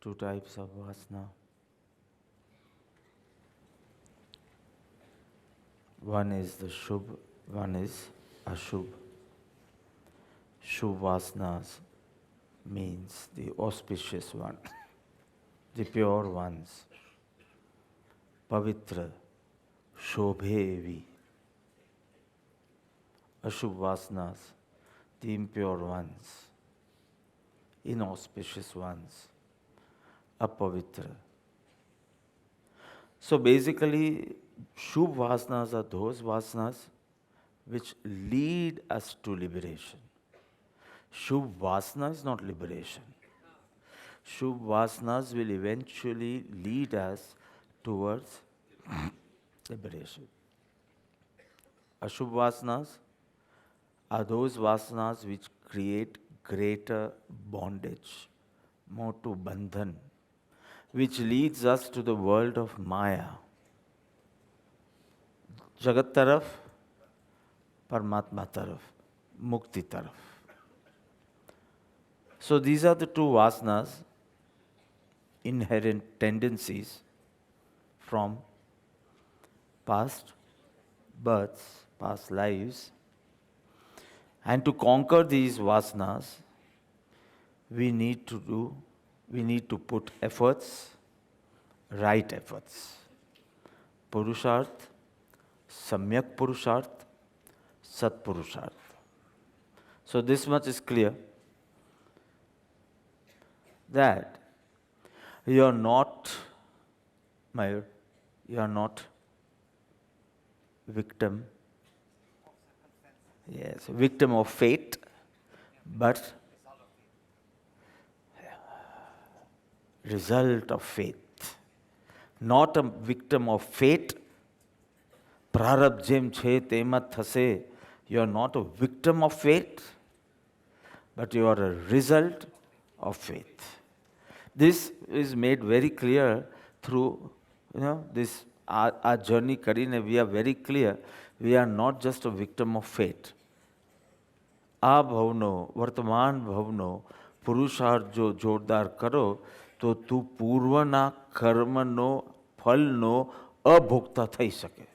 two types of vasana. One is the Shubh, one is Ashubh. Shubh vasanas means the auspicious one, the pure ones. Pavitra, Shobhevi. Ashubh vasanas, the impure ones, inauspicious ones, apavitra. So basically, Shubh vasanas are those vasanas which lead us to liberation. Shubh vasana is not liberation. Shubh vasanas will eventually lead us towards liberation. Ashubh vasanas are those vasanas which create greater bondage, more to bandhan, which leads us to the world of Maya. Jagat taraf, Paramatma taraf, Mukti taraf. So these are the two vasanas, inherent tendencies from past births, past lives. And to conquer these vasanas, we need to put efforts, right efforts. Purusharth, Samyak Purusharth, Sat Purusharth. So this much is clear that you are not, Mayur, you are not victim. Yes, victim of fate, but result of faith. Not a victim of fate. Prarabh jem che temat thase. You are not a victim of fate, but you are a result of faith. This is made very clear through, this our journey karine. We are very clear. We are not just a victim of fate. આ ભવનો વર્તમાન ભવનો પુરુષાર્થ જો જોરદાર કરો તો તું પૂર્વના કર્મનો ફલનો અભોક્તા થઈ શકે.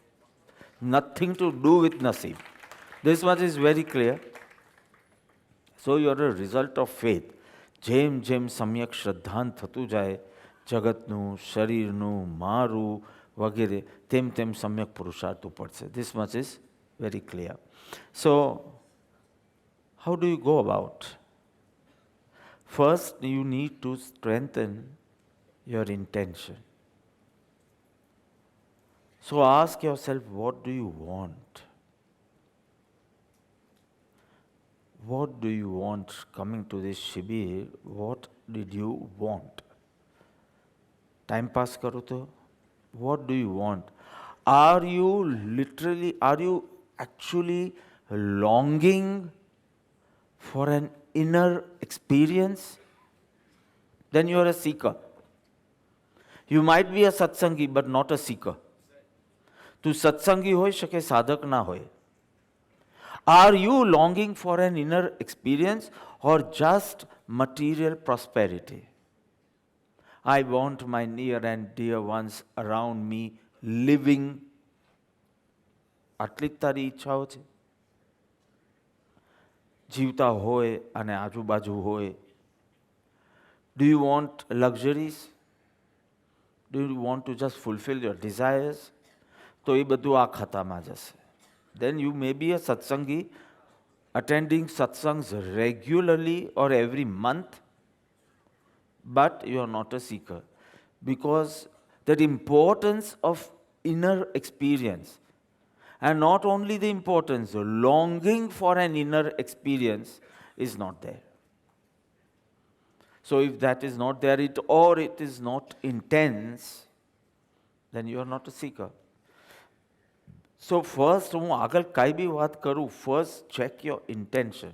Nothing to do with nasib. This much is very clear. So you are a result of faith. જેમ જેમ સમ્યક શ્રદ્ધાન થતું જાય જગતનું, શરીરનું, મારું વગેરે, તેમ તેમ સમ્યક પુરુષાર્થ ઉપડશે. This much is very clear. So how do you go about? First, you need to strengthen your intention. So ask yourself, what do you want? What do you want coming to this Shibir? What did you want? Time pass karo to? What do you want? Are you actually longing for an inner experience? Then you are a seeker. You might be a satsangi, but not a seeker. Tu satsangi hoy shake, sadhak na hoy. Are you longing for an inner experience or just material prosperity? I want my near and dear ones around me living. આટલી જ તારી ઈચ્છાઓ છે? જીવતા હોય અને આજુબાજુ હોય. Do you want luxuries? Do you want to just fulfill your desires? તો એ બધું આ ખાતામાં જશે. Then you may be a satsangi, attending satsangs regularly or every month, but you are not a seeker. Because the importance of inner experience, and not only the importance, the longing for an inner experience is not there. So if that is not there, or it is not intense, then you are not a seeker. So first, હું આગળ કાંઈ બી વાત કરું, first check your intention.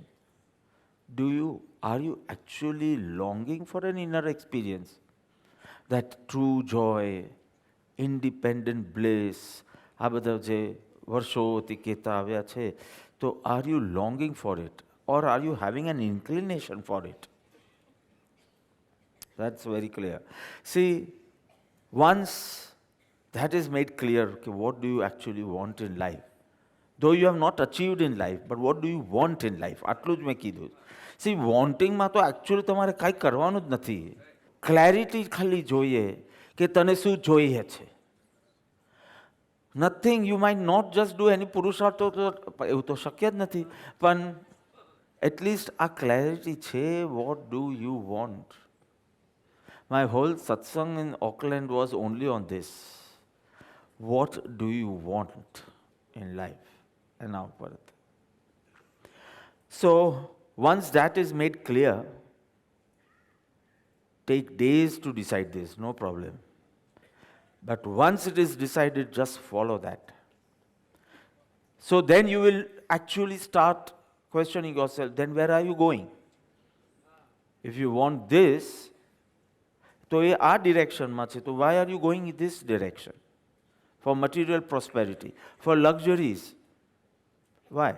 Are you actually longing for an inner experience? That true joy, independent bliss, આ બધા જે વર્ષોથી કહેતા આવ્યા છે, તો are you longing for it? Or are you having an inclination for it? That's very clear. See, once that is made clear, okay, what do you actually want in life? Though you have not achieved in life, but what do you want in life? આટલું જ મેં કીધું. See, wantingમાં તો actually તમારે કાંઈ કરવાનું જ નથી. ક્લેરિટી ખાલી જોઈએ કે તને શું જોઈએ છે. Nothing, you might not just do any પુરુષાર્થ, તો એવું તો શક્ય જ નથી. પણ એટલીસ્ટ આ ક્લેરિટી છે, what do you want. My whole satsang in Auckland was only on this. What do you want in life? And now, so once that is made clear, take days to decide this, no problem. But once it is decided, just follow that. So then you will actually start questioning yourself, then where are you going? If you want this, તો એ આ ડિરેક્શનમાં છે, તો why are you going in this direction? For material prosperity, for luxuries. Why?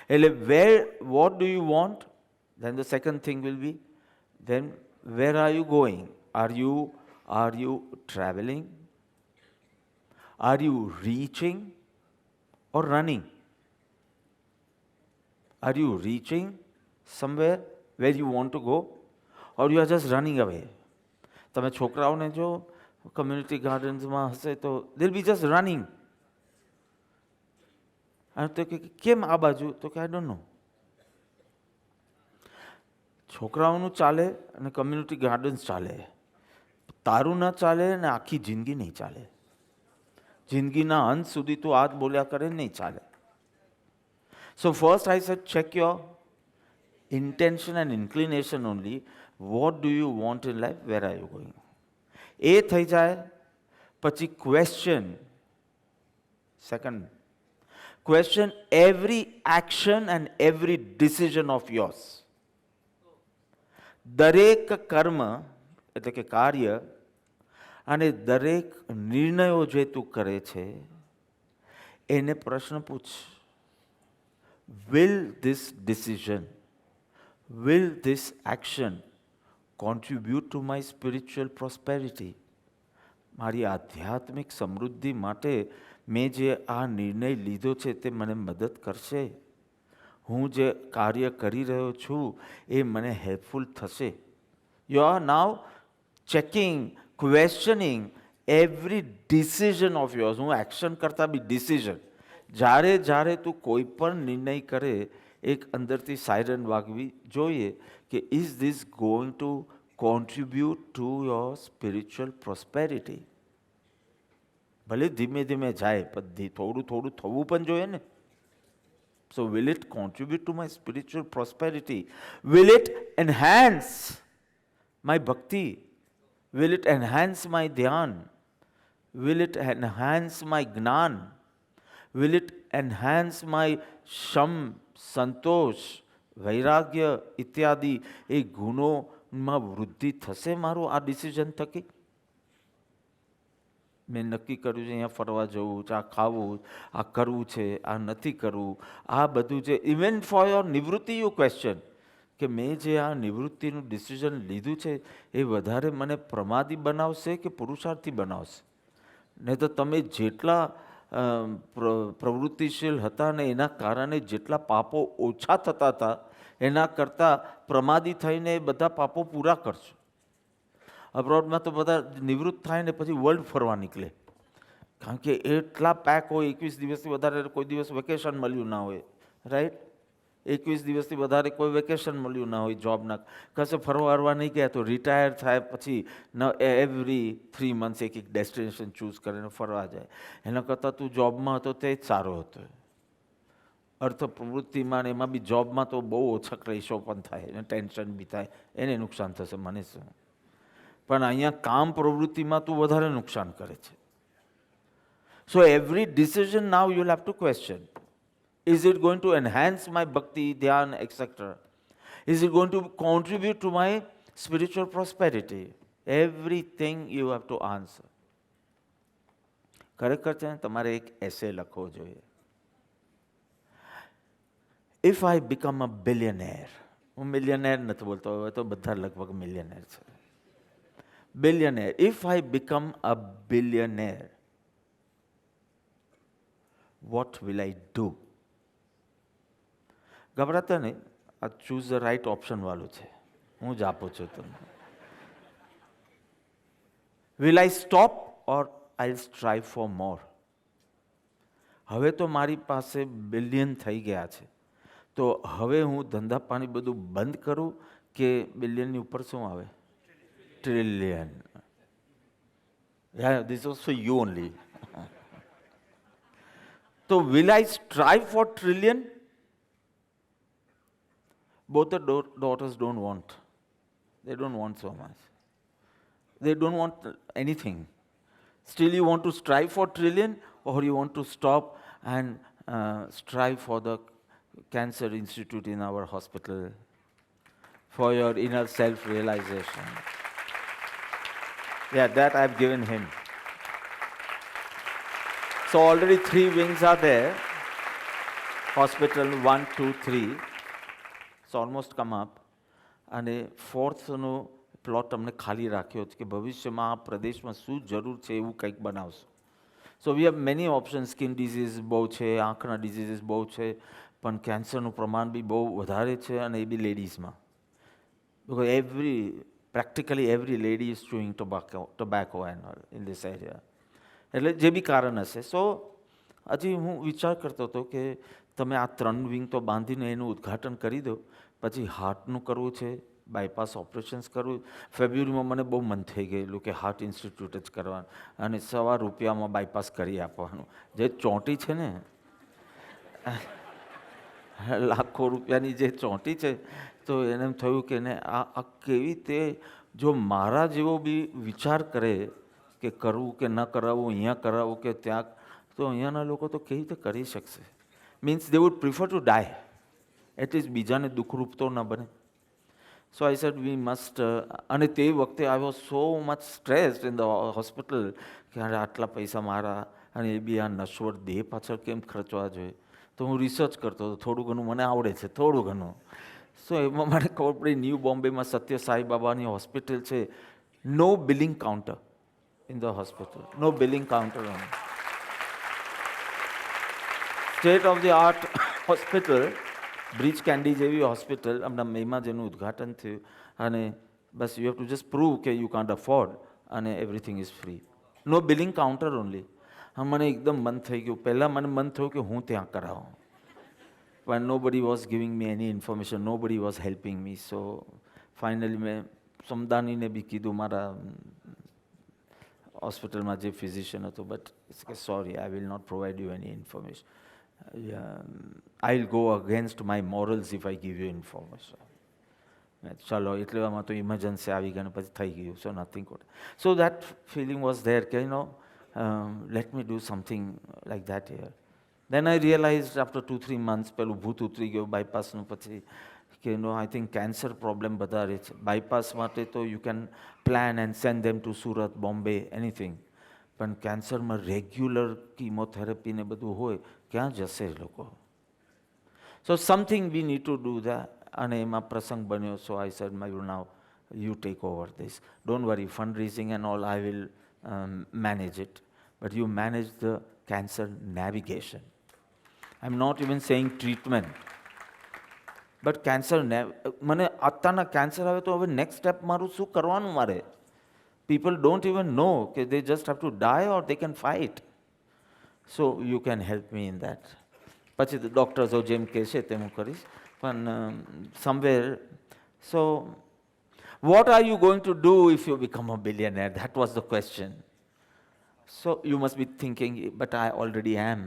એટલે what do you want? Then the second thing will be, then where are you going? Are you traveling? Are you reaching or running? Are you reaching somewhere where you want to go, or you are just running away? તમે છોકરાઓને જો community ગાર્ડન્સમાં હશે તો they'll be just running. અને તો કે કેમ આ બાજુ, તો કે આઈ ડોન્ટ નો. છોકરાઓનું ચાલે અને કમ્યુનિટી ગાર્ડન્સ ચાલે, તારું ન ચાલે ને આખી જિંદગી નહીં ચાલે. જિંદગીના અંત સુધી તું આ જ બોલ્યા કરે, નહીં ચાલે. So first I said, check your intention and inclination only. What do you want in life? Where are you going? એ થઈ જાય પછી question. Second, question every action and every decision of yours. દરેક કર્મ એટલે કે કાર્ય અને દરેક નિર્ણયો જે તું કરે છે એને પ્રશ્ન પૂછ. Will this decision, will this action contribute to my spiritual prosperity? મારી આધ્યાત્મિક સમૃદ્ધિ માટે મેં જે આ નિર્ણય લીધો છે તે મને મદદ કરશે? હું જે કાર્ય કરી રહ્યો છું એ મને હેલ્પફુલ થશે? You are now checking, questioning every decision of yours. હું એક્શન કરતાં બી ડિસિઝન. જ્યારે તું કોઈ પણ નિર્ણય કરે, એક અંદરથી સાયરન વાગવી જોઈએ કે is this going to contribute to your spiritual prosperity? ભલે ધીમે ધીમે જાય, પણ થોડું થોડું થવું પણ જોઈએ ને. So will it contribute to my spiritual prosperity? Will it enhance my bhakti? Will it enhance my dhyan? Will it enhance my gyan? Will it enhance my sham, santosh, vairagya ઇત્યાદિ એ ગુણોમાં વૃદ્ધિ થશે મારું આ ડિસિઝન થકી? મેં નક્કી કર્યું છે અહીંયા ફરવા જવું છે, આ ખાવું, આ કરવું છે, આ નથી કરવું, આ બધું છે. ઇવન ફોર યોર નિવૃત્તિ યુ ક્વેશ્ચન કે મેં જે આ નિવૃત્તિનું ડિસિઝન લીધું છે એ વધારે મને પ્રમાદી બનાવશે કે પુરુષાર્થી બનાવશે? નહીં તો તમે જેટલા પ્રવૃત્તિશીલ હતા ને એના કારણે જેટલા પાપો ઓછા થતા હતા એના કરતાં પ્રમાદી થઈને બધા પાપો પૂરા કરશો. અબ્રોડમાં તો બધા નિવૃત્ત થાય ને પછી વર્લ્ડ ફરવા નીકળે, કારણ કે એટલા પેક હોય. 21 દિવસથી વધારે કોઈ દિવસ વેકેશન મળ્યું ના હોય, રાઈટ? 21 દિવસથી વધારે કોઈ વેકેશન મળ્યું ના હોય જોબના, કશે ફરવા હરવા નહીં ગયા તો રિટાયર થાય પછી એવરી 3 months એક ડેસ્ટિનેશન ચૂઝ કરીને ફરવા જાય. એના કરતાં તું જોબમાં હતો તે જ સારો હતો. અર્થ પ્રવૃત્તિમાં ને એમાં બી જોબમાં તો બહુ ઓછા ક્લેશો પણ થાય અને ટેન્શન બી થાય, એને નુકસાન થશે મને શું. પણ અહીંયા કામ પ્રવૃત્તિમાં તું વધારે નુકસાન કરે છે. So every decision now you will have to question. Is it going to enhance my bhakti, dhyan, etc.? Is it going to contribute to my spiritual prosperity? Everything you have to answer. ખરેખર છે ને તમારે એક એસે લખવો જોઈએ. If I become a billionaire, હું millionaire નથી બોલતો, હવે તો બધા લગભગ મિલિયનેર છે. billionaire. If I become a billionaire, what will I do? ગભરાતા નહીં, આ ચૂઝ ધ રાઇટ ઓપ્શન વાળું છે, હું જ આપું છું તમને. Will I stop or I'll strive for more? હવે તો મારી પાસે બિલિયન થઈ ગયા છે, તો હવે હું ધંધા પાણી બધું બંધ કરું કે બિલિયનની ઉપર શું આવે? Trillion. Yeah, this was for you only. So will I strive for trillion? Both the daughters don't want. They don't want so much. They don't want anything. Still you want to strive for trillion, or you want to stop and strive for the cancer institute in our hospital, for your inner self-realization. Yeah, that I've given him. So already 3 wings are there. Hospital 1, 2, 3. It's almost come up. અને ફોર્થનો plot અમને ખાલી રાખ્યો છે કે ભવિષ્યમાં આ પ્રદેશમાં શું જરૂર છે એવું કંઈક બનાવશું. So we have many option. Skin disease બહુ છે, આંખના ડિઝીઝીસ બહુ છે, પણ કેન્સરનું પ્રમાણ બી બહુ વધારે છે, અને એ બી લેડીઝમાં. Because practically every lady is chewing tobacco and all in this area. એટલે જે બી કારણ હશે. સો હજી હું વિચાર કરતો હતો કે તમે આ 3 વિંગ તો બાંધીને એનું ઉદ્ઘાટન કરી દો, પછી હાર્ટનું કરવું છે, બાયપાસ ઓપરેશન્સ કરવું. ફેબ્રુઆરીમાં મને બહુ મન થઈ ગયેલું કે હાર્ટ ઇન્સ્ટિટ્યૂટ જ કરવાનું અને ₹1 બાયપાસ કરી આપવાનું. જે ચોંટી છે ને, લાખો રૂપિયાની જે ચોંટી છે, તો એને એમ થયું કે ને આ કેવી રીતે, જો મારા જેવો બી વિચાર કરે કે કરવું કે ન કરાવવું, અહીંયા કરાવવું કે ત્યાં, તો અહીંયાના લોકો તો કેવી રીતે કરી શકશે? Means they would prefer to die, at least બીજાને દુઃખરૂપ તો ન બને. So I said we must. અને તે વખતે I was so much stressed in the hospital કે આટલા પૈસા મારા, અને એ બી આ નશ્વર દેહ પાછળ કેમ ખર્ચવા જોઈએ? તો હું રિસર્ચ કરતો હતો, થોડું ઘણું મને આવડે છે, થોડું ઘણું. સો એમાં મને ખબર પડી ન્યૂ બોમ્બેમાં સત્ય સાઈ બાબાની હોસ્પિટલ છે, no billing counter in the hospital, no billing counter. State of the art hospital, Breach Candy જેવી હોસ્પિટલ, હમણાં મેમાં જેનું ઉદ્ઘાટન થયું, અને બસ you have to just prove કે યુ કાન્ટ અફોર્ડ, અને everything is free, no billing counter only. હા, મને એકદમ મન થઈ ગયું. પહેલાં મને મન થયું કે હું ત્યાં કરાવું, but nobody was giving me any information, nobody was helping me. So finally મેં સમદાનીને બી કીધું, મારા હોસ્પિટલમાં જે ફિઝિશિયન હતો, બટ કે sorry, I will not provide you any information. I will go against my morals if I give you information. ચલો, એટલેમાં તો ઇમરજન્સી આવી ગઈ, પછી થઈ ગયું. So nothing good. So that feeling was there કે you know, let me do something like that here. Then I realized after 2-3 months, પેલું ભૂત ઉતરી ગયું બાયપાસનું પછી, કે નો, આઈ થિંક કેન્સર પ્રોબ્લેમ વધારે છે. બાયપાસ માટે તો you can plan and send them to Surat, Bombay, anything. પણ કેન્સરમાં રેગ્યુલર કીમોથેરાપી ને બધું હોય, ક્યાં જશે એ લોકો? So something we need to do that. અને એમાં પ્રસંગ બન્યો. So I said, Mayur, now you take over this, don't worry, fund raising and all I will manage it, but you manage the cancer navigation. I'm not even saying treatment, but cancer મને અત્યારના cancer આવે તો હવે next step મારું શું કરવાનું? મારે people don't even know કે they just have to die or they can fight. So you can help me in that. પછી ડૉક્ટર્સો જેમ કહેશે તેમ હું કરીશ, પણ somewhere. So what are you going to do if you become a billionaire? That was the question. So you must be thinking, but I already am.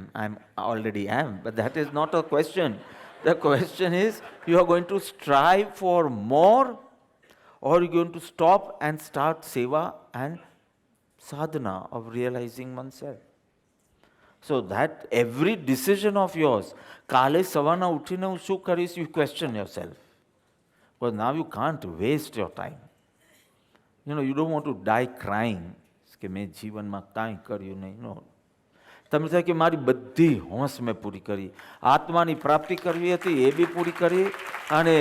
Already am. But that is not a question. The question is, you are going to strive for more, or you're going to stop and start seva and sadhana of realizing oneself. So that every decision of yours, કાલે સવારના ઉઠીને હું શું કરીશ, you question yourself. But now you can't waste your time. You know, you don't want to die crying કે મેં જીવનમાં કાંઈ કર્યું નહીં. નો, તમે થાય કે મારી બધી હોંશ મેં પૂરી કરી, આત્માની પ્રાપ્તિ કરવી હતી એ બી પૂરી કરી, અને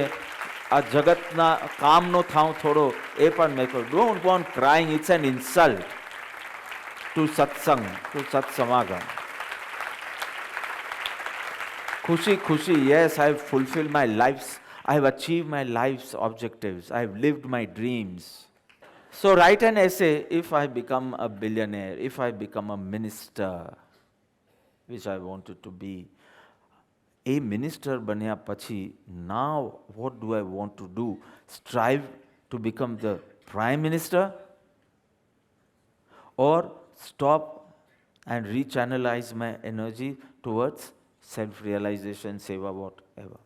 આ જગતના કામનો થાવ થોડો એ પણ મેં કહ્યું. Don't go on crying, it's an insult to satsang, to satsamagam. ખુશી ખુશી, yes, I have fulfil my life's, I have achieved my life's objectives. I have lived my dreams. So write an essay, if I become a billionaire, if I become a minister, which I wanted to be. A minister banya pachi, now what do I want to do? Strive to become the prime minister? Or stop and rechannelize my energy towards self-realization, seva, whatever.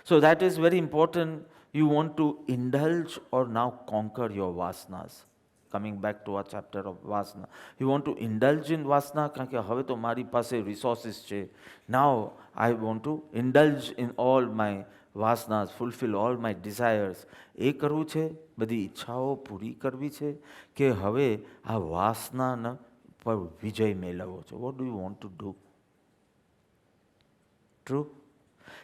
So that is very important. You want to indulge or now conquer your vasanas. Coming back to our chapter of vasana. You want to indulge in vasana, કારણ કે હવે તો મારી પાસે resources છે. Now I want to indulge in all my vasanas, fulfill all my desires. એ કરવું છે, બધી ઈચ્છાઓ પૂરી કરવી છે, કે હવે આ વાસના પર વિજય મેળવવો છે. What do you want to do? True?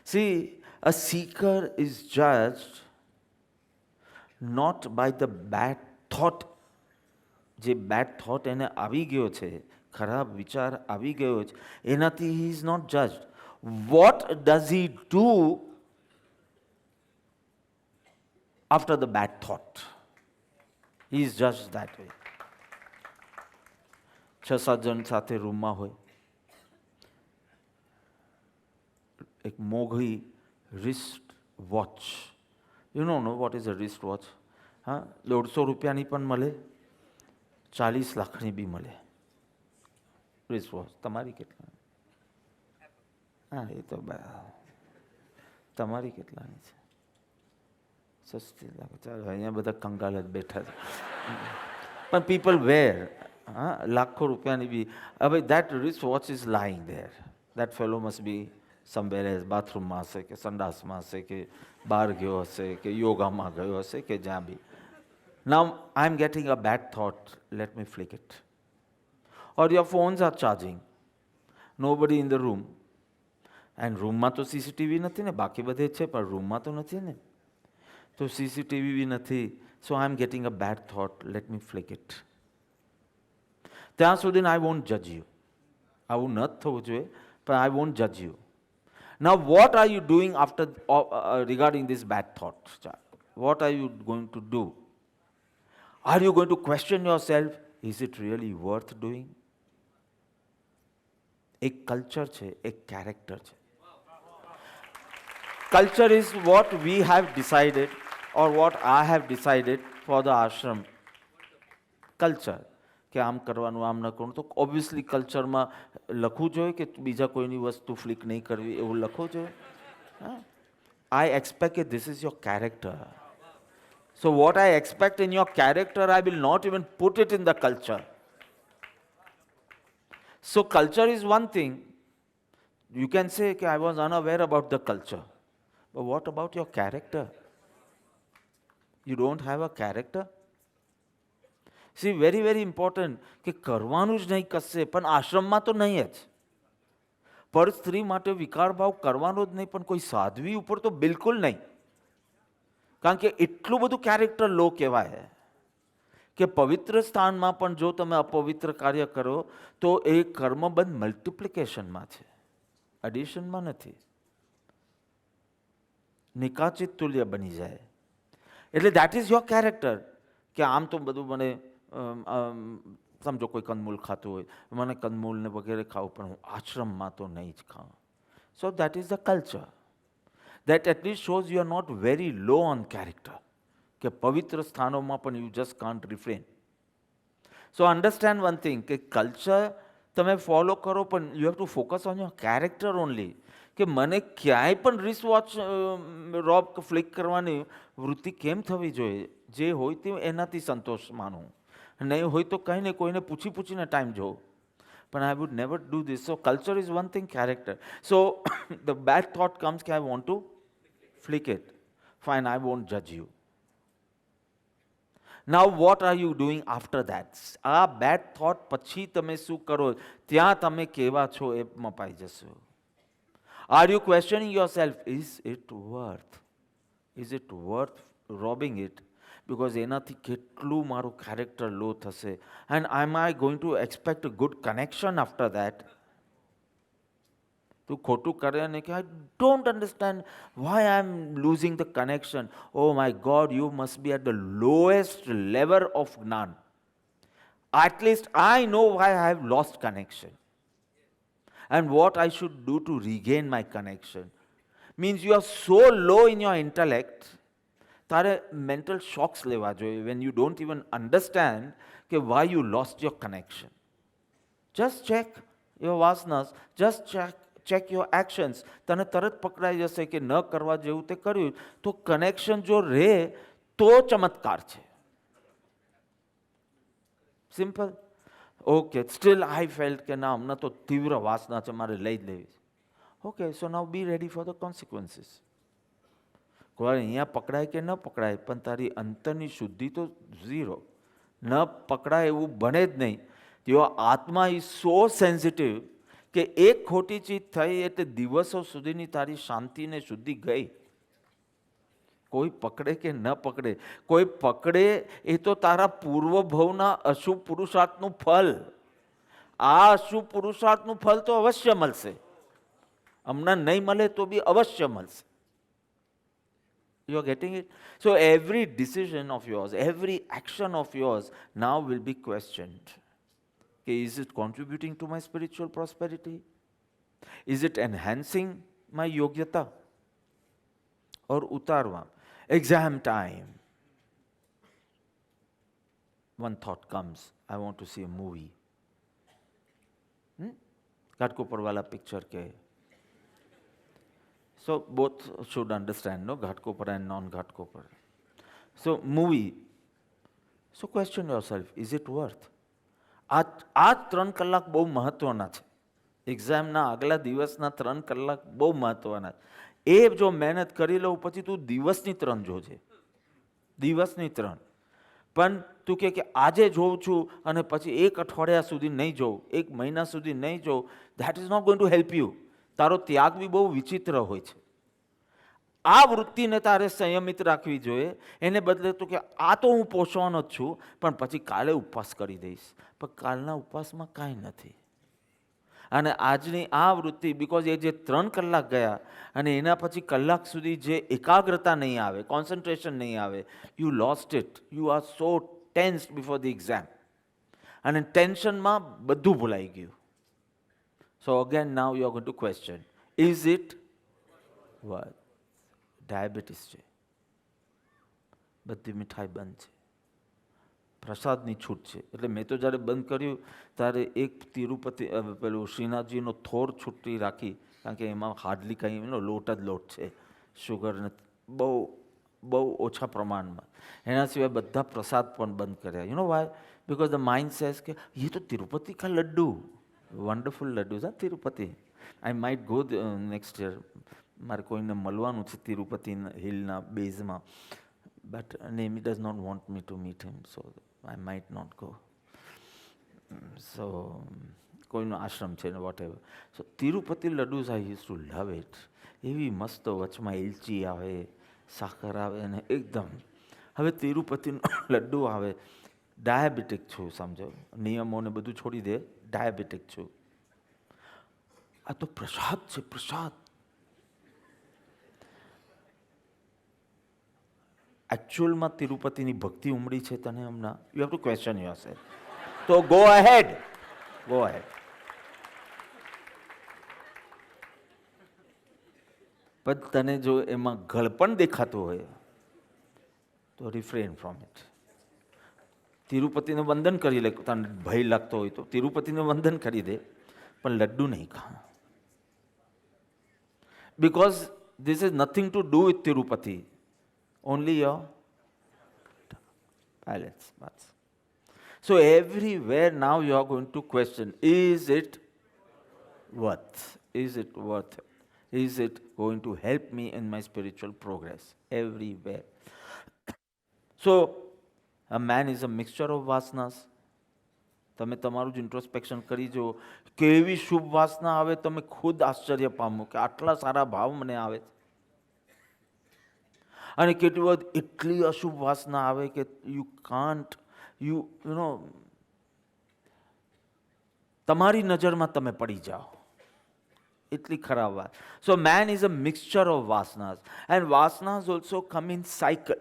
See, a seeker is judged not by the bad thought. જે બેડ થોટ એને આવી ગયો છે, ખરાબ વિચાર આવી ગયો છે, એનાથી he is not judged. What does he do after the bad thought? He is judged that way. 6-7 જણ સાથે રૂમમાં હોય, એક મોઘી wrist watch, you know what is a wrist watch? હા, 150 રૂપિયાની પણ મળે, 40 લાખની બી મળે રિસ્ટ વોચ. તમારી કેટલા? હા, એ તો તમારી કેટલાની છે? સસ્તી લાગે. ચાલો, અહીંયા બધા કંગાલ જ બેઠા છે, પણ પીપલ વેર. હા, લાખો રૂપિયાની બી. હવે that wrist watch is lying there. That fellow must be somewhere else, બાથરૂમમાં હશે કે સંડાસમાં હશે કે બહાર ગયો હશે કે યોગામાં ગયો હશે કે જ્યાં બી. Now I am getting a bad thought, let me flick it. Or your phones are charging, nobody in the room. And રૂમમાં તો સીસીટીવી નથી ને, બાકી બધે છે પણ રૂમમાં તો નથી ને, તો સીસીટીવી બી નથી. So I am getting a bad thought, let me flick it. ત્યાં સુધી I won't judge you. આવું ન થવું જોઈએ, પણ I won't judge you. Now what are you doing after regarding this bad thought? What are you going to do? Are you going to question yourself? Is it really worth doing? એક culture છે, એક character છે. Culture is what we have decided or what I have decided for the ashram. Culture. કે આમ કરવાનું, આમ ન કરવું. તો ઓબ્વિયસલી કલ્ચરમાં લખવું જોઈએ કે બીજા કોઈની વસ્તુ ફ્લિક નહીં કરવી, એવું લખવું જોઈએ. આઈ એક્સપેક્ટ કે this is your character. So what I expect in your character, I will not even put it in the culture. So culture is one thing. You can say that I was unaware about the culture. But what about your character? You don't have a character? See, very, very important કે કરવાનું જ નહીં કશે, પણ આશ્રમમાં તો નહીં જ. પર સ્ત્રી માટે વિકાર ભાવ કરવાનો જ નહીં, પણ કોઈ સાધ્વી ઉપર તો બિલકુલ નહીં. કારણ કે એટલું બધું કેરેક્ટર લો કહેવાય કે પવિત્ર સ્થાનમાં પણ જો તમે અપવિત્ર કાર્ય કરો તો એ કર્મબંધ મલ્ટિપ્લિકેશનમાં છે, એડિશનમાં નથી. નિકાચિત તુલ્ય બની જાય. એટલે દેટ ઇઝ યોર કેરેક્ટર. કે આમ તો બધું મને સમજો કોઈ કંદમૂળ ખાતું હોય, મને કંદમૂળ ને વગેરે ખાવું, પણ હું આશ્રમમાં તો નહીં જ ખાઉં. So that is the culture. That at least shows you are not very low on character. કે પવિત્ર સ્થાનોમાં પણ you just can't refrain. So understand one thing, કે culture તમે ફોલો કરો, પણ you have to focus on your character only. કે મને ક્યાંય પણ રિસ્ટ વોચ રોબ ફ્લિક કરવાની વૃત્તિ કેમ થવી જોઈએ? જે હોય તે એનાથી સંતોષ માનું, નહીં હોય તો કંઈ નહીં, કોઈને પૂછીને ટાઈમ જોઉં. But I would never do this. So culture is one thing, character. So the bad thought comes that I want to flick it. Fine, I won't judge you. Now what are you doing after that? આ bad thought પછી તમે શું કરો? ત્યાં તમે કેવા છો એ મપાઈ જશો. Are you questioning yourself? Is it worth? Is it worth robbing it? Because એનાથી કેટલું મારું કેરેક્ટર લો થશે. And am I going to expect a good connection after that? તું ખોટું કરે ને કે I don't understand why I am losing the connection. Oh my god, you must be at the lowest level of gyan. At least I know why I have lost connection and what I should do to regain my connection. Means you are so low in your intellect, તારે mental shocks લેવા જોઈએ when you don't even understand કે why you lost your connection. Just check your vasanas, just check your actions. તને તરત પકડાઈ જશે કે ન કરવા જેવું તે કર્યું. તો કનેક્શન જો રહે તો ચમત્કાર છે. સિમ્પલ. ઓકે, સ્ટીલ આઈ ફેલ્ટ કે ના, હમણાં તો તીવ્ર વાસના છે, મારે લઈ જ લેવી. Okay, so now be ready for the consequences. કોઈ અહીંયા પકડાય કે ન પકડાય, પણ તારી અંતરની શુદ્ધિ તો ઝીરો. ન પકડાય એવું બને જ નહીં. તેઓ આત્મા ઇઝ સો સેન્સિટિવ કે એક ખોટી ચીજ થઈ એટલે દિવસો સુધીની તારી શાંતિને શુદ્ધિ ગઈ. કોઈ પકડે કે ન પકડે, કોઈ પકડે એ તો તારા પૂર્વભવના અશુભ પુરુષાર્થનું ફલ. આ અશુભ પુરુષાર્થનું ફલ તો અવશ્ય મળશે. હમણાં નહીં મળે તો બી અવશ્ય મળશે. You are getting it? So every decision of yours, every action of yours now will be questioned. Okay, is it contributing to my spiritual prosperity? Is it enhancing my yogyata? Or utarva? Exam time. One thought comes, I want to see a movie. Ghatkopar wala picture ke. So both should understand, no, Ghatkopar and non-Ghatkopar. So movie. So question yourself, is it worth? આ 3 કલાક બહુ મહત્વના છે. એક્ઝામના આગલા દિવસના 3 કલાક બહુ મહત્વના છે. એ જો મહેનત કરી લઉં પછી તું દિવસની 3 જોજે. દિવસની 3. પણ તું કે આજે જોઉં છું અને પછી 1 અઠવાડિયા સુધી નહીં જોઉં, 1 મહિના સુધી નહીં જોઉં, that is not going to help you. તારો ત્યાગ બી બહુ વિચિત્ર હોય છે. આ વૃત્તિને તારે સંયમિત રાખવી જોઈએ. એને બદલે તો કે આ તો હું પોષવાનો જ છું, પણ પછી કાલે ઉપવાસ કરી દઈશ. પણ કાલના ઉપવાસમાં કાંઈ નથી. અને આજની આ વૃત્તિ, બિકોઝ એ જે 3 કલાક ગયા અને એના પછી કલાક સુધી જે એકાગ્રતા નહીં આવે, કોન્સન્ટ્રેશન નહીં આવે, you lost it. You are so tensed before the exam. અને ટેન્શનમાં બધું ભૂલાઈ ગયું. So again now you are going to question, is it worth? Diabetes છે, બધી મીઠાઈ બંધ છે, પ્રસાદની છૂટ છે. એટલે મેં તો જ્યારે બંધ કર્યું ત્યારે એક તિરુપતિ પેલું શ્રીનાથજીનો થોર છૂટી રાખી, કારણ કે એમાં હાર્ડલી કંઈ લોટ જ લોટ છે, શુગરને બહુ બહુ ઓછા પ્રમાણમાં. એના સિવાય બધા પ્રસાદ પણ બંધ કર્યા. You know why? Because the mind says કે ये तो तिरुपति का लड्डू, વન્ડરફુલ લડ્ડુ છે Tirupati. I might go next year. મારે કોઈને મળવાનું છે તિરુપતિ હિલના બેઝમાં, બટ નેમી does not want me to meet him, so I might not go. So કોઈનો આશ્રમ છે ને what so Tirupati laddus I use to love it. એવી મસ્ત વચમાં એલચી આવે, સાકર આવે અને એકદમ. હવે તિરુપતિનો લડ્ડુ આવે. ડાયાબિટીક છું, સમજો, નિયમોને બધું છોડી દે, ડાયાબિટીક છું. આ તો પ્રસાદ છે, પ્રસાદ. એકચ્યુઅલમાં તિરુપતિની ભક્તિ ઉમડી છે તને હમણાં? You have two question yourself. તો ગો અહેડ, ગો અહેડ. પણ તને જો એમાં ગળપણ દેખાતું હોય તો રિફ્રેન ફ્રોમ ઇટ. તિરુપતિનું વંદન કરી લે, તને ભય લાગતો હોય તો તિરુપતિનું વંદન કરી દે, પણ લડ્ડુ નહીં ખા. Because this is nothing to do with Tirupati, only your balance. So everywhere now you are going to question, is it worth? Is it worth it? Is it going to help me in my spiritual progress? Everywhere. So a man is a mixture of vasanas. તમે તમારું જ introspection કરી જુઓ, કેવી શુભ વાસના આવે, તમે ખુદ આશ્ચર્ય પામો કે આટલા સારા ભાવ મને આવે. અને કેટલી વખત એટલી અશુભ વાસના આવે કે યુ કાન્ટ યુ નો તમારી નજરમાં તમે પડી જાઓ, એટલી ખરાબ વાત. So man is a mixture of vasanas, and vasanas also come in cycle.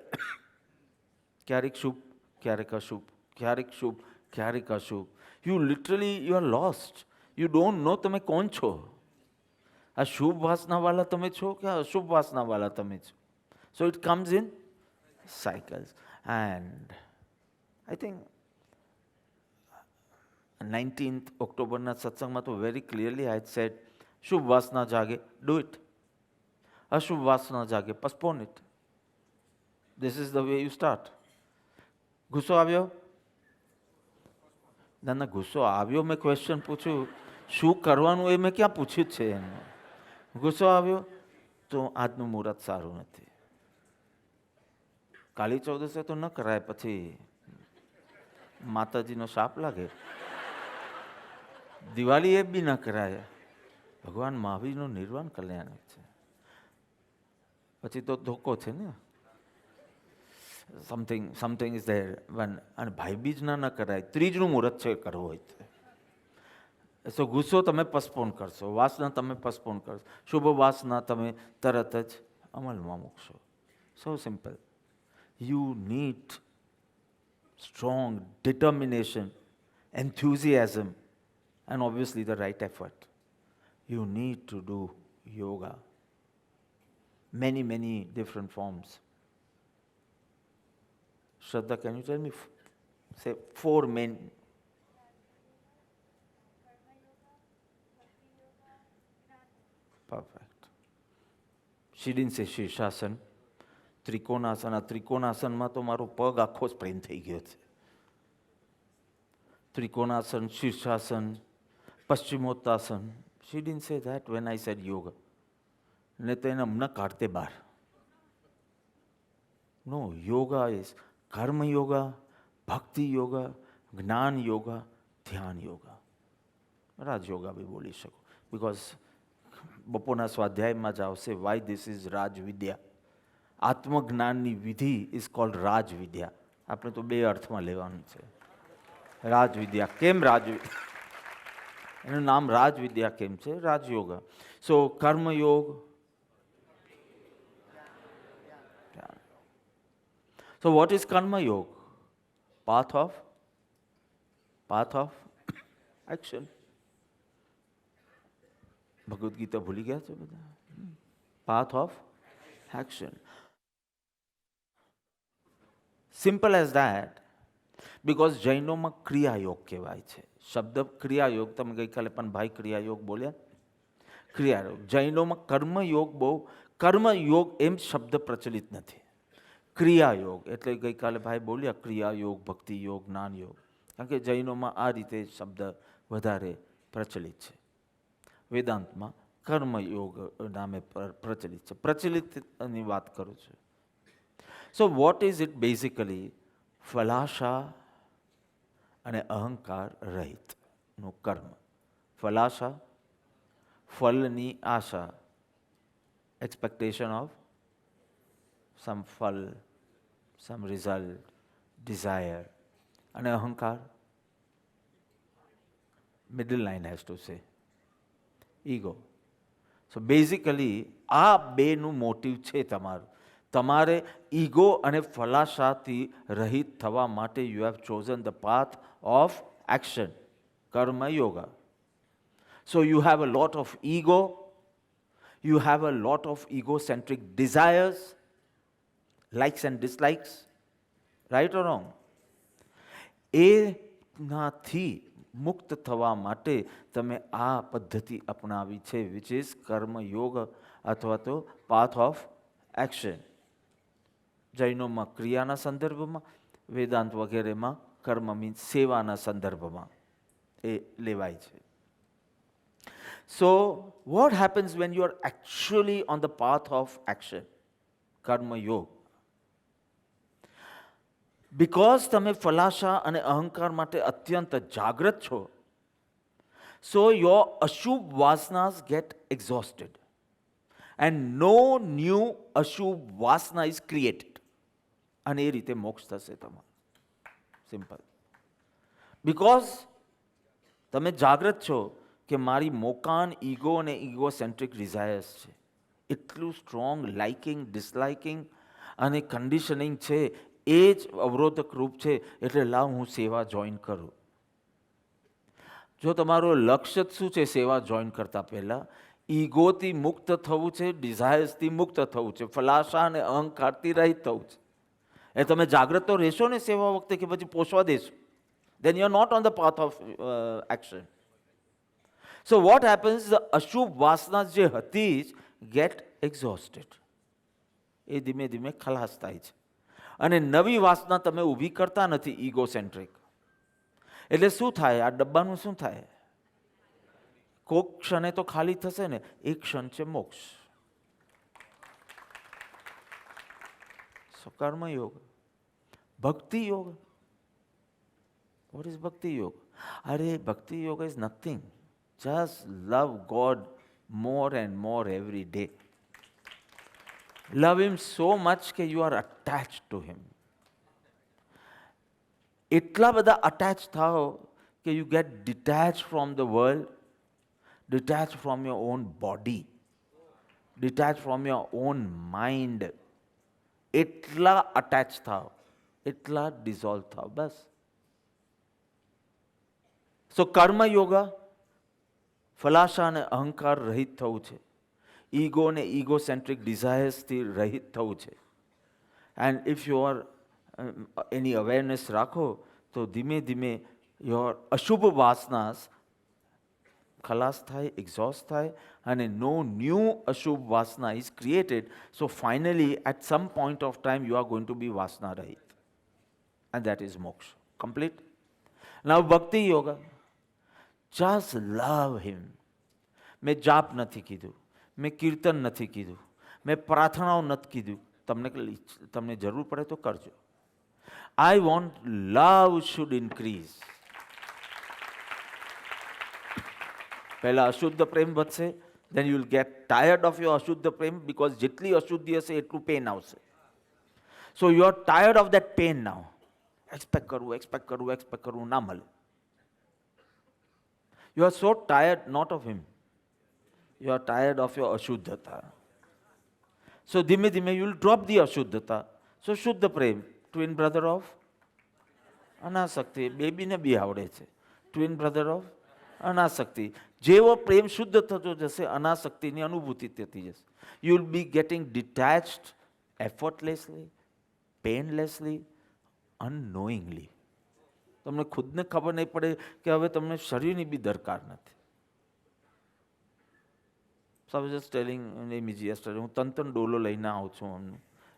ક્યારેક શુભ, ક્યારેક અશુભ, ક્યારેક શુભ, ક્યારેક અશુભ. You literally you are lost. You don't know તમે કોણ છો. આ શુભ વાસનાવાળા તમે છો કે અશુભ વાસનાવાળા તમે છો. So it comes in cycles. And I think 19th ઓક્ટોબરના સત્સંગમાં તો વેરી ક્લિયરલી આઈ સેડ, શુભ વાસના જાગે, ડુ ઇટ. અશુભ વાસના જાગે, postpone it. This is the way you start. ગુસ્સો આવ્યો? ના, ગુસ્સો આવ્યો મેં ક્વેશ્ચન પૂછ્યું, શું કરવાનું એ મેં ક્યાં પૂછ્યું છે એને. ગુસ્સો આવ્યો તો આજનું મુહૂર્ત સારું નથી. કાળી ચૌદસે તો ન કરાય, પછી માતાજીનો શાપ લાગે. દિવાળી એ બી ન કરાય, ભગવાન મહાવીરનું નિર્વાણ કલ્યાણ છે, પછી તો ધોકો છે ને. Something is there. અને ભાઈબીજ ન કરાય, ત્રીજનું મુહૂર્ત છે કરવું હોય તો. સો ગુસ્સો તમે પસ્પોન કરશો, વાસના તમે પસ્પોન કરશો, શુભ વાસના તમે તરત જ અમલમાં મૂકશો. સો simple. You need strong determination, enthusiasm, and obviously the right effort. You need to do yoga. Many different forms. Shraddha, can you tell me, say 4 main? Perfect. She didn't say Shirshasana. ત્રિકોણાસન. આ ત્રિકોણાસનમાં તો મારો પગ આખો જ પ્રેમ થઈ ગયો છે. Trikonasana, shirshasana, paschimottanasana. She didn't say that when I said yoga. ને તો એને હમણાં કાઢતે બહાર. નો, યોગા ઇઝ કર્મ યોગા, ભક્તિ યોગા, જ્ઞાન યોગા, ધ્યાન યોગા. રાજયોગા બી બોલી શકો, બિકોઝ બપોરના સ્વાધ્યાયમાં જ આવશે વાય ધીસ ઇઝ રાજવિદ્યા. આત્મજ્ઞાનની વિધિ ઇઝ કોલ્ડ રાજવિદ્યા. આપણે તો 2 અર્થમાં લેવાનું છે. રાજવિદ્યા કેમ રાજવિદ્યા, એનું નામ રાજવિદ્યા કેમ છે? Rajayoga. So karmayoga. So what is karmayoga? Path of action. Bhagavad Gita ભૂલી ગયા છે બધા? Path of action. Simple as that. Because જૈનોમાં ક્રિયાયોગ કહેવાય છે. શબ્દ ક્રિયાયોગ, તમે ગઈકાલે પણ ભાઈ ક્રિયાયોગ બોલ્યા. ક્રિયાયોગ. જૈનોમાં કર્મયોગ બહુ, કર્મયોગ એમ શબ્દ પ્રચલિત નથી. ક્રિયાયોગ એટલે ગઈકાલે ભાઈ બોલ્યા ક્રિયાયોગ, ભક્તિ યોગ, જ્ઞાન યોગ. કારણ કે જૈનોમાં આ રીતે શબ્દ વધારે પ્રચલિત છે. વેદાંતમાં કર્મયોગ નામે પ્રચલિત છે. પ્રચલિતની વાત કરું છું. So what is it basically? ફલાશા અને અહંકાર રહિતનું કર્મ. ફલાશા, ફલની આશા, એક્સપેક્ટેશન ઓફ સમ ફલ, સમ રિઝલ્ટ, ડિઝાયર. અને અહંકાર, middle line has to say, ego. So basically આ બેનું મોટિવ છે તમારું. તમારે ઈગો અને ફલાશાથી રહિત થવા માટે you have chosen the path of action, karma yoga. So you have a lot of ego, you have a lot of egocentric desires, likes and dislikes, right or wrong? એનાથી મુક્ત થવા માટે તમે આ પદ્ધતિ અપનાવી છે, વિચ ઇઝ કર્મ યોગ અથવા તો પાથ ઓફ એક્શન. જૈનોમાં ક્રિયાના સંદર્ભમાં, વેદાંત વગેરેમાં કર્મ મીન્સ સેવાના સંદર્ભમાં એ લેવાય છે. So what happens when you are actually on the path of action, કર્મ યોગ? બિકોઝ તમે ફલાશા અને અહંકાર માટે અત્યંત જાગૃત છો, so your ashubh vasanas get exhausted and no new ashubh vasana is created. અને એ રીતે મોક્ષ થશે તમારો. સિમ્પલ. બિકોઝ તમે જાગૃત છો કે મારી મોકાન ઈગો અને ઈગો સેન્ટ્રિક ડિઝાયર્સ છે. એટલું સ્ટ્રોંગ લાઇકિંગ ડિસલાઇકિંગ અને કન્ડિશનિંગ છે, એ જ અવરોધક રૂપ છે. એટલે લાવ હું સેવા જોઈન કરું. જો તમારો લક્ષ્ય શું છે સેવા જોઈન કરતા પહેલાં, ઈગોથી મુક્ત થવું છે, ડિઝાયર્સથી મુક્ત થવું છે, ફલાશા અને અહંકારથી રહિત થવું છે. એ તમે જાગૃત તો રહેશો ને સેવા વખતે, કે પછી પોષવા દેશો? then you're not on the path of action. So what happens, the અશુભ વાસના જે હતી જ get exhausted. એ ધીમે ધીમે ખલાસ થાય છે. અને નવી વાસના તમે ઊભી કરતા નથી ઈગો સેન્ટ્રિક. એટલે શું થાય? આ ડબ્બાનું શું થાય? કોક ક્ષણે તો ખાલી થશે ને, એ ક્ષણ છે મોક્ષ. કર્મ યોગ, ભક્તિ યોગ. What is Bhakti Yoga? Are Bhakti Yoga is nothing. Just love God more and more every day. Love Him so much that you are attached to Him. એટલા બધા attached થાઓ કે you get detached from the world, detached from your own body, detached from your own mind. એટલા attached થાઓ, એટલા dissolve થાઓ, બસ. સો કર્મ યોગા ફલાશા અને અહંકાર રહિત થવું છે. ઈગો અને ઈગો સેન્ટ્રિક ડિઝાયર્સથી રહિત થવું છે. And if you R any awareness રાખો તો ધીમે ધીમે યોર અશુભ વાસનાસ ખલાસ થાય, એક્ઝોસ્ટ થાય, અને નો new ashubh vasana is created. So finally at some point of time you are going to be vasana rahit. And that is moksha complete. Now bhakti yoga, just love Him. મેં જાપ નથી કીધું, મેં કીર્તન નથી કીધું, મેં પ્રાર્થનાઓ નથી કીધું. તમને જરૂર પડે તો કરજો. I want love should increase. પહેલા અશુદ્ધ પ્રેમ વધશે, then you will get tired of your અશુદ્ધ પ્રેમ, because જેટલી અશુદ્ધિ હશે એટલું પેન આવશે. So you are tired of that pain now. Expect કરવું ના મળે. You are so tired not of Him. You are tired of your ashuddhata. So dhime dhime you will drop the ashuddhata. So શુદ્ધ પ્રેમ, twin brother of અનાસક્તિ. બેબીને બી આવડે છે. twin brother of અનાસક્તિ. જેવો પ્રેમ શુદ્ધ થતો જશે, અનાસક્તિની અનુભૂતિ થતી જશે. You will be getting detached effortlessly, painlessly, unknowingly. તમને ખુદને ખબર નહીં પડે કે હવે તમને શરીરની બી દરકાર નથી. So I was just telling Amy yesterday, હું તન ડોલો લઈને આવું છું.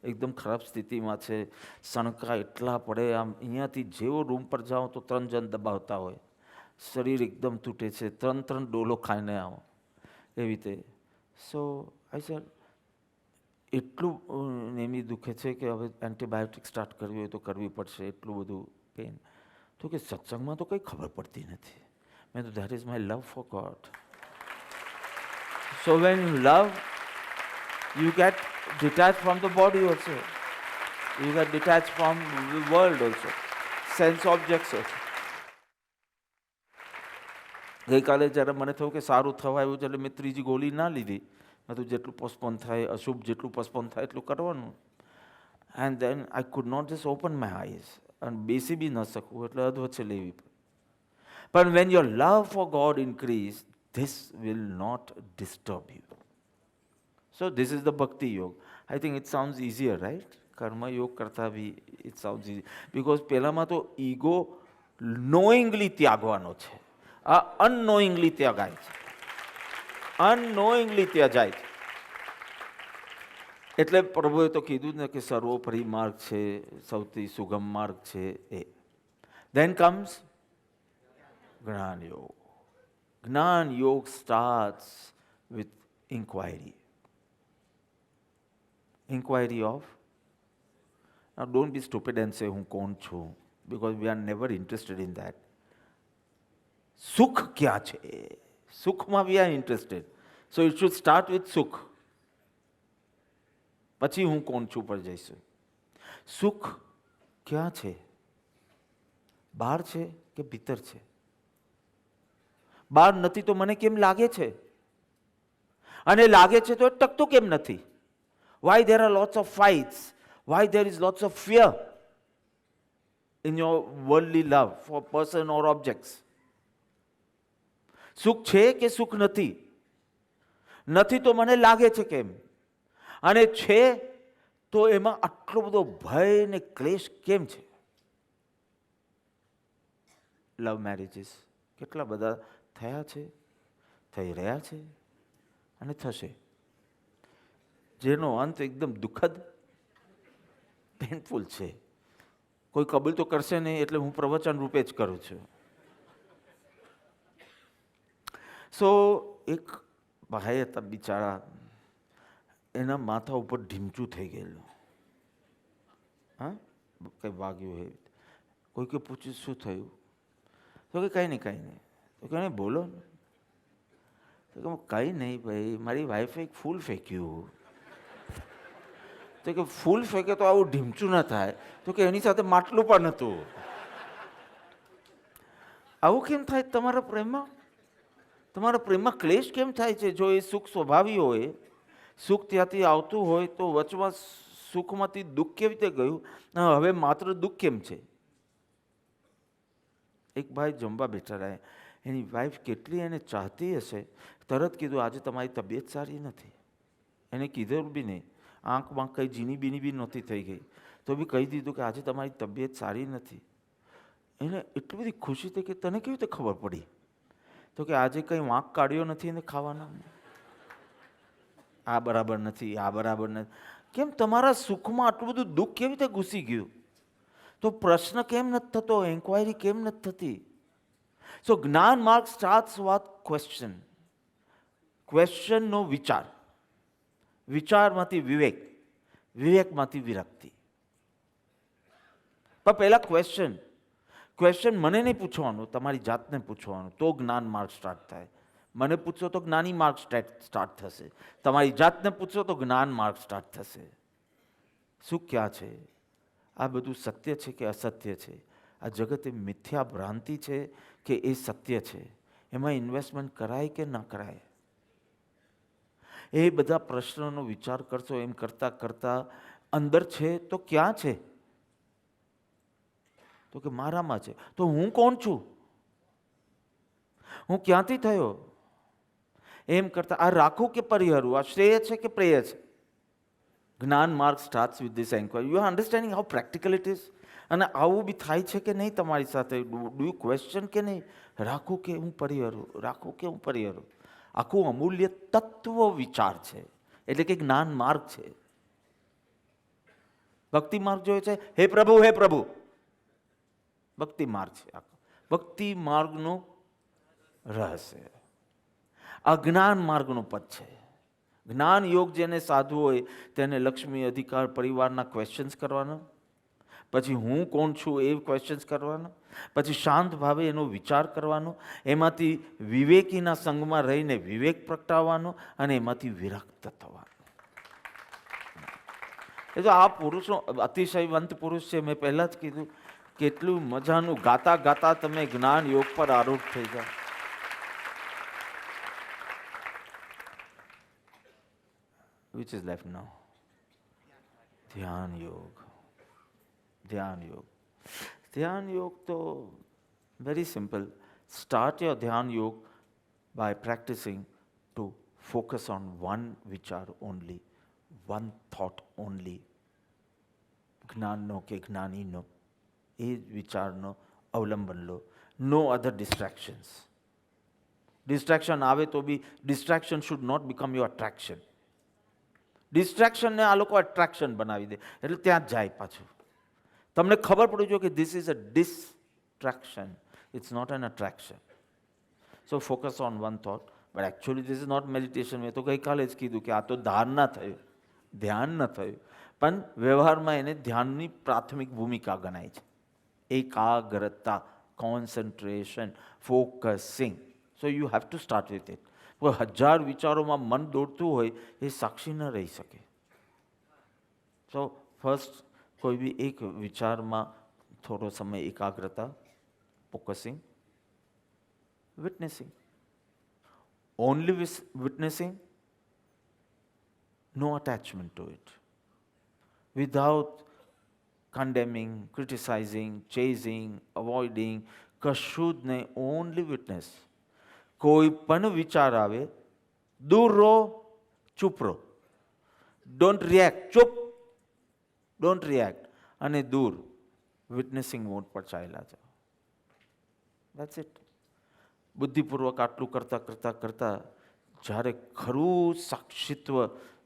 એકદમ ખરાબ સ્થિતિમાં છે, સણકા એટલા પડે, આમ અહીંયાથી જેવો રૂમ પર જાઓ તો 3 જણ દબાવતા હોય, શરીર એકદમ તૂટે છે, 3 ડોલો ખાઈને આવો એવી રીતે. સો આઈ સેડ, એટલું નેમી દુખે છે કે હવે એન્ટીબાયોટિક સ્ટાર્ટ કરવી હોય તો કરવી પડશે, એટલું બધું પેન. તો કે સત્સંગમાં તો કંઈ ખબર પડતી નથી. મેં તો that is my love for God. So when you love, you get detached from the body also. You get detached from the world also. Sense objects also. ગઈકાલે જ્યારે મને થયું કે સારું થવા આવ્યું છે એટલે મેં 3જી ગોળી ના લીધી. મેં તો જેટલું પોસ્ટપોન થાય, અશુભ જેટલું પોસ્ટપોન થાય એટલું કરવાનું. And then I could not just open my eyes. અને બેસી બી ન શકું, એટલે અધવચ્ચે લેવી પડે. પણ when your love for God increase, this will not disturb you. So this is the Bhakti Yoga. I think it sounds easier, right? Karma Yoga karta bhi it sounds easy. Because પહેલામાં તો ego knowingly ત્યાગવાનો છે, આ unknowingly ત્યાગાય છે. unknowingly ત્યાજાય છે. એટલે પ્રભુએ તો કીધું ને કે સર્વોપરી માર્ગ છે, સૌથી સુગમ માર્ગ છે એ. Then comes જ્ઞાન યોગ. જ્ઞાન યોગ starts with inquiry. Inquiry of, now don't be stupid and say હું કોણ છું, because we are never interested in that. સુખ ક્યાં છે? સુખમાં we are interested. So it should start with સુખ. પછી હું કોણ છું પર જઈશું. સુખ ક્યાં છે? બહાર છે કે ભીતર છે? બહાર નથી તો મને કેમ લાગે છે? અને લાગે છે તો એ ટકતો કેમ નથી? Why there are lots of fights? Why there is lots of fear in your worldly love for person or objects? સુખ છે કે સુખ નથી? નથી તો મને લાગે છે કેમ? અને છે તો એમાં આટલો બધો ભય ને ક્લેશ કેમ છે? લવ મેરેજીસ કેટલા બધા થયા છે, થઈ રહ્યા છે અને થશે, જેનો અંત એકદમ દુઃખદ, પેનફુલ છે. કોઈ કબૂલ તો કરશે નહીં, એટલે હું પ્રવચન રૂપે જ કરું છું. સો એક ભાઈ હતા બિચારા, એના માથા ઉપર ઢીમચું થઈ ગયેલું. હા, કંઈ વાગ્યું હોય. કોઈકે પૂછ્યું શું થયું? તો કે કંઈ નહીં. તો કે બોલો ને. તો કે કંઈ નહીં ભાઈ, મારી વાઈફે એક ફૂલ ફેંક્યું. તો કે ફૂલ ફેંકે તો આવું ઢીમચું ના થાય. તો કે એની સાથે માટલું પણ નહોતું. આવું કેમ થાય તમારા પ્રેમમાં? તમારા પ્રેમમાં ક્લેશ કેમ થાય છે? જો એ સુખ સ્વભાવી હોય, સુખ ત્યાંથી આવતું હોય, તો વચમાં સુખમાંથી દુઃખ કેવી રીતે ગયું? હવે માત્ર દુઃખ કેમ છે? એક ભાઈ જમવા બેઠા રહ્યા, એની વાઈફ કેટલી એને ચાહતી હશે, તરત કીધું આજે તમારી તબિયત સારી નથી. એને કીધું બી નહીં, આંખમાં કંઈ ઝીણી બીની બી નહોતી થઈ ગઈ, તો બી કહી દીધું કે આજે તમારી તબિયત સારી નથી. એને એટલી બધી ખુશી થઈ કે તને કેવી રીતે ખબર પડી? તો કે આજે કંઈ વાંક કાઢ્યો નથી એને ખાવાનો, આ બરાબર નથી, આ બરાબર નથી. કેમ તમારા સુખમાં આટલું બધું દુઃખ કેવી રીતે ઘૂસી ગયું? તો પ્રશ્ન કેમ નથી થતો? એન્ક્વાયરી કેમ નથી થતી? સો જ્ઞાન માર્ગ સ્ટાર્ટ્સ વિથ ક્વેશ્ચન. ક્વેશ્ચનનો વિચાર, વિચારમાંથી વિવેક, વિવેકમાંથી વિરક્તિ. પણ પહેલા ક્વેશ્ચન મને નહીં પૂછવાનું, તમારી જાતને પૂછવાનું, તો જ્ઞાન માર્ગ સ્ટાર્ટ થાય. મને પૂછો તો જ્ઞાની માર્ગ સ્ટાર્ટ થશે. તમારી જાતને પૂછો તો જ્ઞાન માર્ગ સ્ટાર્ટ થશે. શું ક્યાં છે? આ બધું સત્ય છે કે અસત્ય છે? આ જગત એ મિથ્યા ભ્રાંતિ છે કે એ સત્ય છે? એમાં ઇન્વેસ્ટમેન્ટ કરાય કે ના કરાય? એ બધા પ્રશ્નોનો વિચાર કરશો. એમ કરતાં કરતાં અંદર છે તો ક્યાં છે? તો કે મારામાં છે. તો હું કોણ છું? હું ક્યાંથી થયો? એમ કરતાં આ રાખું કે પરિહરું? આ શ્રેય છે કે પ્રેય છે? જ્ઞાન માર્ગ starts with this enquiry. You are understanding how practical it is? અને આવું બી થાય છે કે નહીં તમારી સાથે? ડુ યુ ક્વેશ્ચન કે નહીં? રાખું કે હું પરિહરું? રાખું કે હું પરિહરું? આખું અમૂલ્ય તત્વ વિચાર છે, એટલે કે જ્ઞાન માર્ગ છે. ભક્તિ માર્ગ જોયો છે? હે પ્રભુ, હે પ્રભુ, ભક્તિ માર્ગ છે. આખો ભક્તિ માર્ગનું રહસ્ય આ જ્ઞાન માર્ગનું પદ છે. જ્ઞાન યોગ જેને સાધવું હોય તેને લક્ષ્મી, અધિકાર, પરિવારના ક્વેશ્ચન્સ કરવાના, પછી હું કોણ છું એ ક્વેશ્ચન્સ કરવાના, પછી શાંત ભાવે એનો વિચાર કરવાનો, એમાંથી વિવેકીના સંગમાં રહીને વિવેક પ્રગટાવવાનો અને એમાંથી વિરક્ત થવાનો. એ તો આ પુરુષનો અતિશયવંત પુરુષ છે. મેં પહેલાં જ કીધું કેટલું મજાનું ગાતા ગાતા તમે જ્ઞાન યોગ પર આરૂઢ થઈ જાઓ. Which is left now? ધ્યાન યોગ. ધ્યાન યોગ. ધ્યાન યોગ તો very simple. Start your ધ્યાન યોગ by practicing to focus on one vichar only, one thought only. જ્ઞાનનો કે જ્ઞાનીનો એ વિચારનો અવલંબન લો. No other distractions. ડિસ્ટ્રેક્શન આવે તો બી distraction should not become your attraction. ડિસ્ટ્રેક્શનને આ લોકો એટ્રેક્શન બનાવી દે, એટલે ત્યાં જ જાય પાછું. તમને ખબર પડવી જોઈએ કે this is a distraction, it's not an attraction. So focus on one thought. But actually this is not meditation. મેં તો ગઈકાલે જ કીધું કે આ તો ધાર ના થયું, ધ્યાન ન થયું, પણ વ્યવહારમાં એને ધ્યાનની પ્રાથમિક ભૂમિકા ગણાય છે. એકાગ્રતા, concentration, focusing. So you have to start with it. કોઈ 1000 વિચારોમાં મન દોડતું હોય એ સાક્ષી ન રહી શકે. સો ફર્સ્ટ, કોઈ બી એક વિચારમાં થોડો સમય એકાગ્રતા, focusing, વિટનેસિંગ. Only વિટનેસિંગ, no attachment to it. Without condemning, criticizing, chasing, avoiding, કશું જ નહીં, ઓનલી વિટનેસ. કોઈ પણ વિચાર આવે, દૂર રહો, ચૂપ રહો. ડોન્ટ રિએક્ટ, ચૂપ, ડોન્ટ રિએક્ટ, અને દૂર વિટનેસિંગ મોડ પર ચાલ્યા જાઓ. That's it. બુદ્ધિપૂર્વક આટલું કરતાં કરતાં કરતાં જ્યારે ખરું સાક્ષિત્વ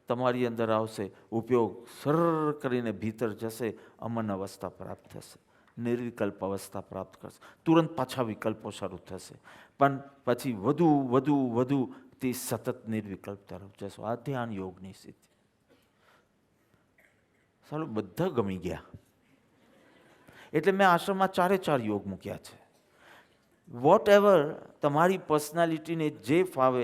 તમારી અંદર આવશે, ઉપયોગ સરળ કરીને ભીતર જશે, અમન અવસ્થા પ્રાપ્ત થશે, નિર્વિકલ્પ અવસ્થા પ્રાપ્ત કરશે. તુરંત પાછા વિકલ્પો શરૂ થશે, પણ પછી વધુ વધુ વધુ તે સતત નિર્વિકલ્પ તરફ જશો. આ ધ્યાન યોગની સ્થિતિ. સારું, બધા ગમી ગયા. એટલે મેં આશ્રમમાં 4 યોગ મૂક્યા છે. વોટ એવર તમારી પર્સનાલિટીને જે ફાવે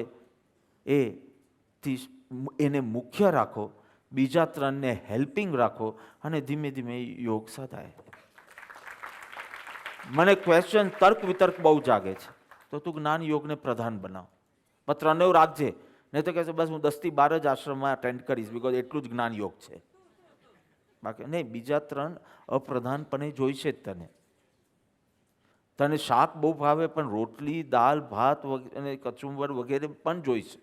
એને મુખ્ય રાખો, બીજા 3ને હેલ્પિંગ રાખો, અને ધીમે ધીમે યોગ સદાય. મને ક્વેશ્ચન, તર્ક વિતર્ક બહુ જાગે છે, તો તું જ્ઞાન યોગને પ્રધાન બનાવ, પણ 3 રાખજે. નહીં તો કહેશે બસ હું 10 થી 12 જ આશ્રમમાં અટેન્ડ કરીશ, બિકોઝ એટલું જ જ્ઞાન યોગ છે. બાકી નહીં, બીજા 3 અપ્રધાનપણે જોઈશે જ તને. તને શાક બહુ ભાવે, પણ રોટલી, દાળ, ભાત અને કચુંબર વગેરે પણ જોઈશે.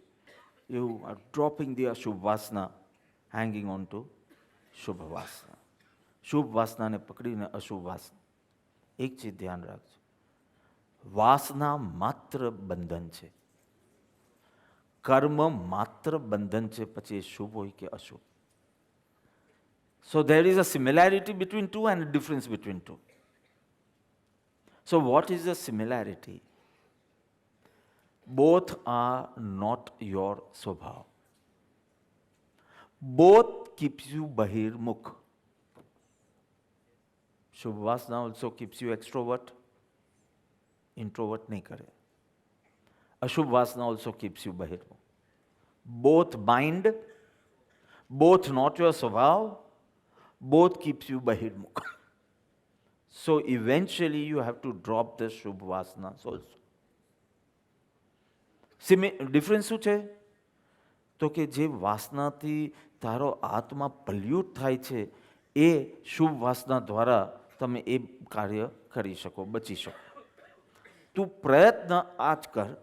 You are dropping the અશુભ વાસના, hanging on to શુભ વાસના. શુભ વાસનાને પકડીને અશુભ વાસના. એક ચીજ ધ્યાન રાખજો, વાસના માત્ર બંધન છે, કર્મ માત્ર બંધન છે, પછી એ શુભ હોય કે અશુભ. So there is a similarity between two and a difference between two. So what is the similarity? Both are not your swabhav. Both keeps you bahirmukh. Shubh Vasana also keeps you extrovert. Introvert nahi kare. Ashubh Vasana also keeps you bahirmukh. Both bind, both not your swabhav, both keeps you bahirmukh. So eventually you have to drop the Shubh Vasanas also. Difference શું છે? તો કે જે વાસનાથી તારો આત્મા પલ્યુટ થાય છે, એ શુભ વાસના દ્વારા તમે એ કાર્ય કરી શકો, બચી શકો. તું પ્રયત્ન આ જ કર,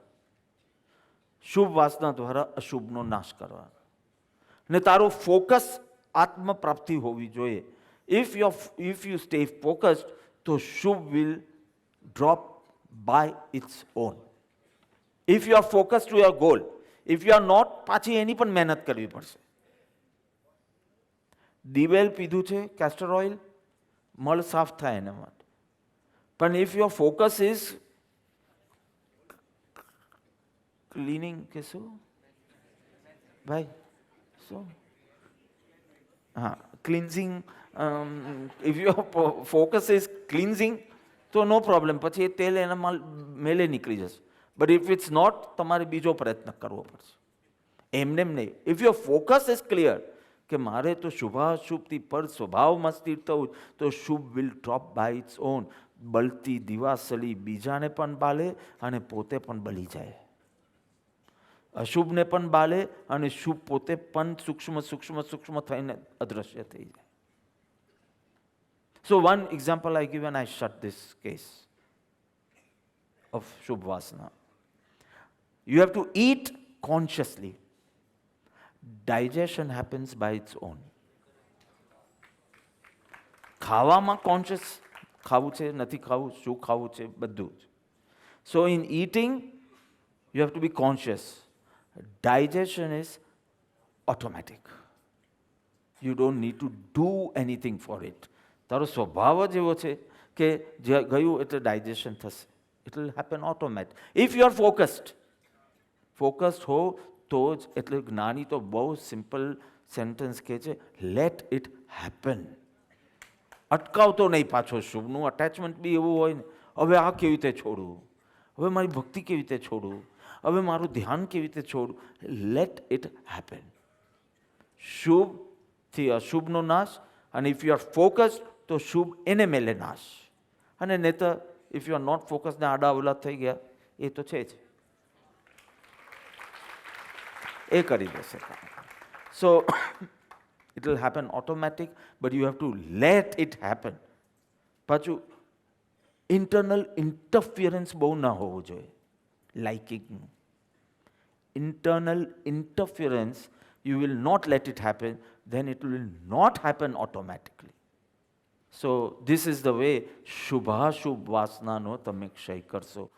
શુભ વાસના દ્વારા અશુભનો નાશ કરવાનો. ને તારો ફોકસ આત્મ પ્રાપ્તિ હોવી જોઈએ. ઇફ યુ સ્ટે ફોકસ્ડ, તો shubh will drop by its own. If you are focused to your goal, if you are not, પાછી એની પણ મહેનત કરવી પડશે. દિવેલ પીધું છે, કેસ્ટર ઓઇલ, મળ સાફ થાય એના માટે. પણ if your focus is cleaning, કે શું ભાઈ, શું, હા, cleansing, if your focus is cleansing, તો નો પ્રોબ્લેમ, પછી એ તેલ એના મેલે નીકળી જશે. બટ ઇફ ઇટ્સ નોટ, તમારે બીજો પ્રયત્ન કરવો પડશે. એમને નહીં. If your focus is clear કે મારે તો શુભાશુભથી પર સ્વભાવમાં સ્થિર થવું, તો shubh will drop by its own. બળતી દિવાસળી બીજાને પણ બાલે અને પોતે પણ બળી જાય. અશુભને પણ બાલે અને શુભ પોતે પણ સૂક્ષ્મ સૂક્ષ્મ સૂક્ષ્મ થઈને અદૃશ્ય થઈ જાય. So one example I give and I shut this case of Shubh Vasana. You have to eat consciously. Digestion happens by its own. ખાવામાં કોન્શિયસ, ખાવું છે નથી ખાવું, શું ખાવું છે, બધું જ. So in eating, you have to be conscious. Digestion is automatic. You don't need to do anything for it. તારો સ્વભાવ જ એવો છે કે જે ગયું એટલે ડાયજેશન થશે. It will happen automatic. If you are focused હો તો જ. એટલે જ્ઞાની તો બહુ સિમ્પલ સેન્ટેન્સ કહે છે, લેટ ઇટ હેપન. અટકાવતો નહીં પાછો. શુભનું અટેચમેન્ટ બી એવું હોય ને, હવે આ કેવી રીતે છોડવું, હવે મારી ભક્તિ કેવી રીતે છોડવું, હવે મારું ધ્યાન કેવી રીતે છોડવું. Let it happen. શુભ થી અશુભનો નાશ, અને ઇફ યુ આર ફોકસ્ડ તો શુભ એને મેલે નાશ. અને નહીં તો if you are not focus ને આડા અવલા થઈ ગયા એ તો છે જ, એ કરી દેશે. સો it will happen automatic, but you have to let it happen. પાછું ઇન્ટરનલ ઇન્ટરફિયરન્સ બહુ ના હોવું જોઈએ લાઇકિંગનું. internal interference, you will not let it happen, then it will not happen automatically. So this is the way શુભાશુભ વાસનાનો તમે ક્ષય કરશો.